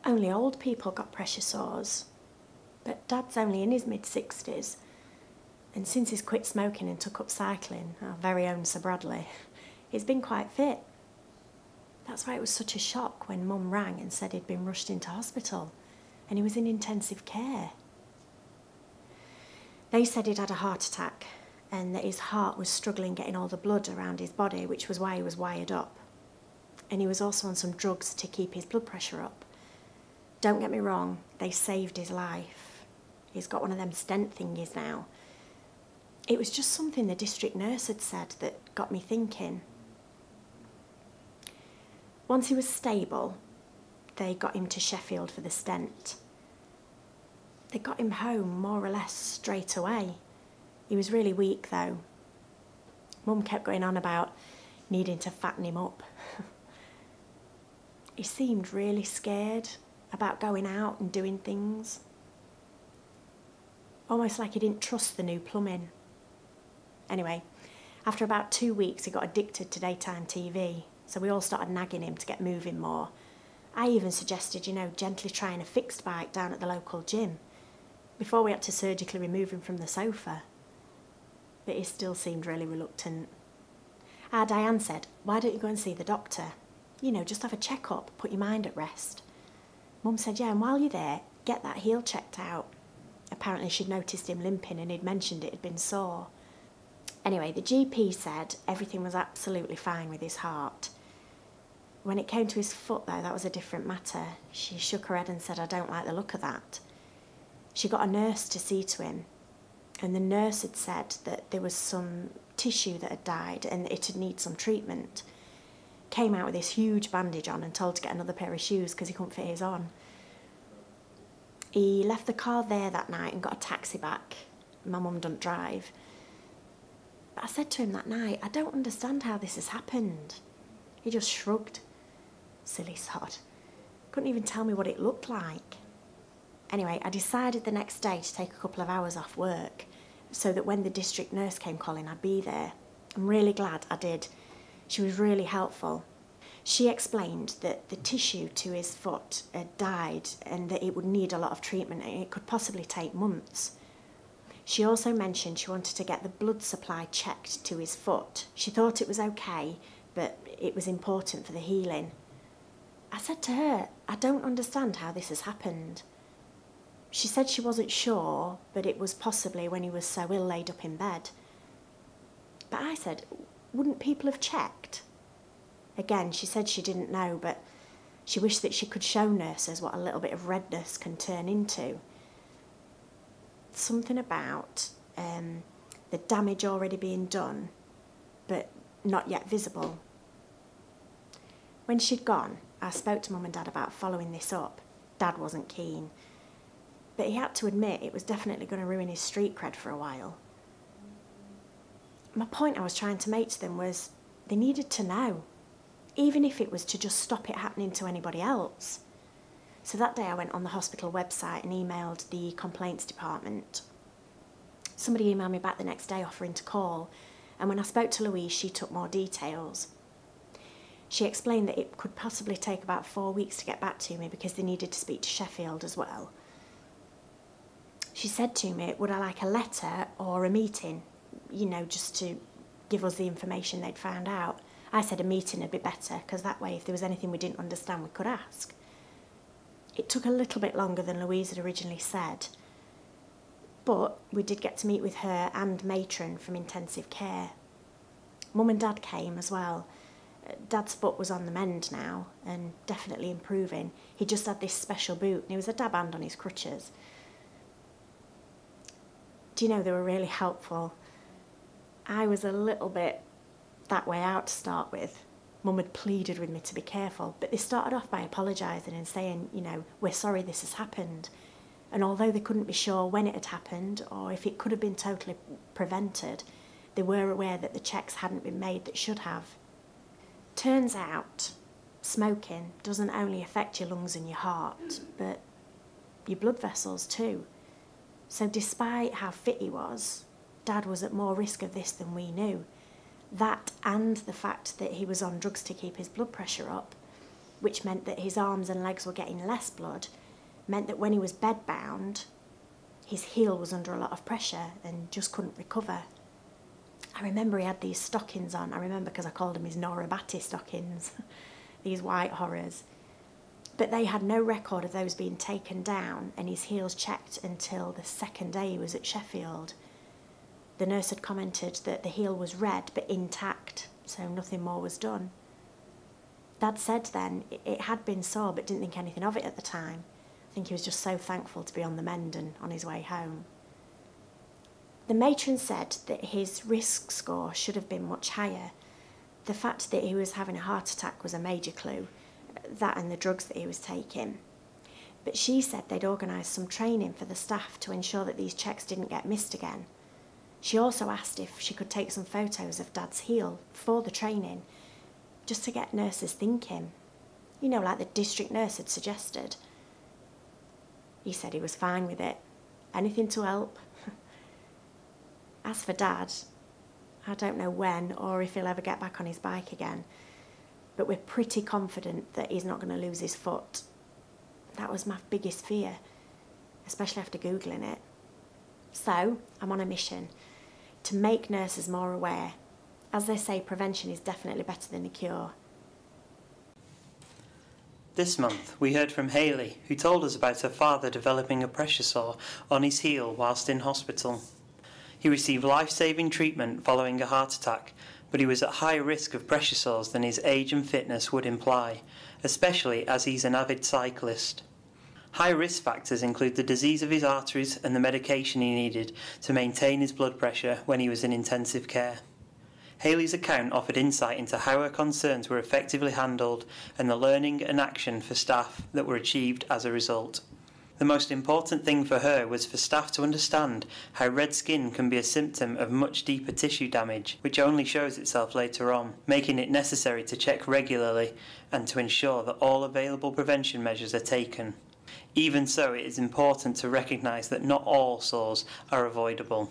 Only old people got pressure sores. But Dad's only in his mid-60s. And since he's quit smoking and took up cycling, our very own Sir Bradley, he's been quite fit. That's why it was such a shock when Mum rang and said he'd been rushed into hospital and he was in intensive care. They said he'd had a heart attack and that his heart was struggling getting all the blood around his body, which was why he was wired up. And he was also on some drugs to keep his blood pressure up. Don't get me wrong, they saved his life. He's got one of them stent thingies now. It was just something the district nurse had said that got me thinking. Once he was stable, they got him to Sheffield for the stent. They got him home more or less straight away. He was really weak though. Mum kept going on about needing to fatten him up. He seemed really scared about going out and doing things. Almost like he didn't trust the new plumbing. Anyway, after about 2 weeks he got addicted to daytime TV, so we all started nagging him to get moving more. I even suggested, gently trying a fixed bike down at the local gym before we had to surgically remove him from the sofa. But he still seemed really reluctant. Diane said, why don't you go and see the doctor? Just have a check-up, put your mind at rest. Mum said, yeah, and while you're there, get that heel checked out. Apparently she'd noticed him limping and he'd mentioned it had been sore. Anyway, the GP said everything was absolutely fine with his heart. When it came to his foot, though, that was a different matter. She shook her head and said, I don't like the look of that. She got a nurse to see to him, and the nurse had said that there was some tissue that had died and it'd need some treatment. Came out with this huge bandage on and told to get another pair of shoes because he couldn't fit his on. He left the car there that night and got a taxi back. My mum doesn't drive. But I said to him that night, I don't understand how this has happened. He just shrugged. Silly sod. Couldn't even tell me what it looked like. Anyway, I decided the next day to take a couple of hours off work so that when the district nurse came calling, I'd be there. I'm really glad I did. She was really helpful. She explained that the tissue to his foot had died and that it would need a lot of treatment and it could possibly take months. She also mentioned she wanted to get the blood supply checked to his foot. She thought it was okay, but it was important for the healing. I said to her, I don't understand how this has happened. She said she wasn't sure, but it was possibly when he was so ill laid up in bed. But I said, wouldn't people have checked? Again, she said she didn't know, but she wished that she could show nurses what a little bit of redness can turn into. Something about the damage already being done, but not yet visible. When she'd gone, I spoke to Mum and Dad about following this up. Dad wasn't keen, but he had to admit it was definitely going to ruin his street cred for a while. My point I was trying to make to them was they needed to know, even if it was to just stop it happening to anybody else. So that day I went on the hospital website and emailed the complaints department. Somebody emailed me back the next day offering to call, and when I spoke to Louise, she took more details. She explained that it could possibly take about 4 weeks to get back to me because they needed to speak to Sheffield as well. She said to me, would I like a letter or a meeting, just to give us the information they'd found out. I said a meeting would be better because that way if there was anything we didn't understand we could ask. It took a little bit longer than Louise had originally said, but we did get to meet with her and matron from intensive care. Mum and Dad came as well. Dad's foot was on the mend now and definitely improving. He just had this special boot and he was a dab hand on his crutches. Do you know, they were really helpful. I was a little bit that way out to start with. Mum had pleaded with me to be careful, but they started off by apologising and saying, we're sorry this has happened. And although they couldn't be sure when it had happened or if it could have been totally prevented, they were aware that the checks hadn't been made that should have. Turns out, smoking doesn't only affect your lungs and your heart, but your blood vessels too. So despite how fit he was, Dad was at more risk of this than we knew. That and the fact that he was on drugs to keep his blood pressure up which meant that his arms and legs were getting less blood, meant that when he was bedbound, his heel was under a lot of pressure and just couldn't recover. I remember he had these stockings on. I remember because I called them his Nora Batty stockings, these white horrors. But they had no record of those being taken down, and his heels checked until the second day he was at Sheffield. The nurse had commented that the heel was red but intact, so nothing more was done. Dad said then it had been sore but didn't think anything of it at the time. I think he was just so thankful to be on the mend and on his way home. The matron said that his risk score should have been much higher. The fact that he was having a heart attack was a major clue, that and the drugs that he was taking. But she said they'd organised some training for the staff to ensure that these checks didn't get missed again. She also asked if she could take some photos of Dad's heel for the training, just to get nurses thinking. You know, like the district nurse had suggested. He said he was fine with it. Anything to help. As for Dad, I don't know when or if he'll ever get back on his bike again, but we're pretty confident that he's not going to lose his foot. That was my biggest fear, especially after Googling it. So, I'm on a mission to make nurses more aware. As they say, prevention is definitely better than a cure. This month, we heard from Hayley, who told us about her father developing a pressure sore on his heel whilst in hospital. He received life-saving treatment following a heart attack, but he was at higher risk of pressure sores than his age and fitness would imply, especially as he's an avid cyclist. High risk factors include the disease of his arteries and the medication he needed to maintain his blood pressure when he was in intensive care. Hayley's account offered insight into how her concerns were effectively handled and the learning and action for staff that were achieved as a result. The most important thing for her was for staff to understand how red skin can be a symptom of much deeper tissue damage, which only shows itself later on, making it necessary to check regularly and to ensure that all available prevention measures are taken. Even so, it is important to recognise that not all sores are avoidable.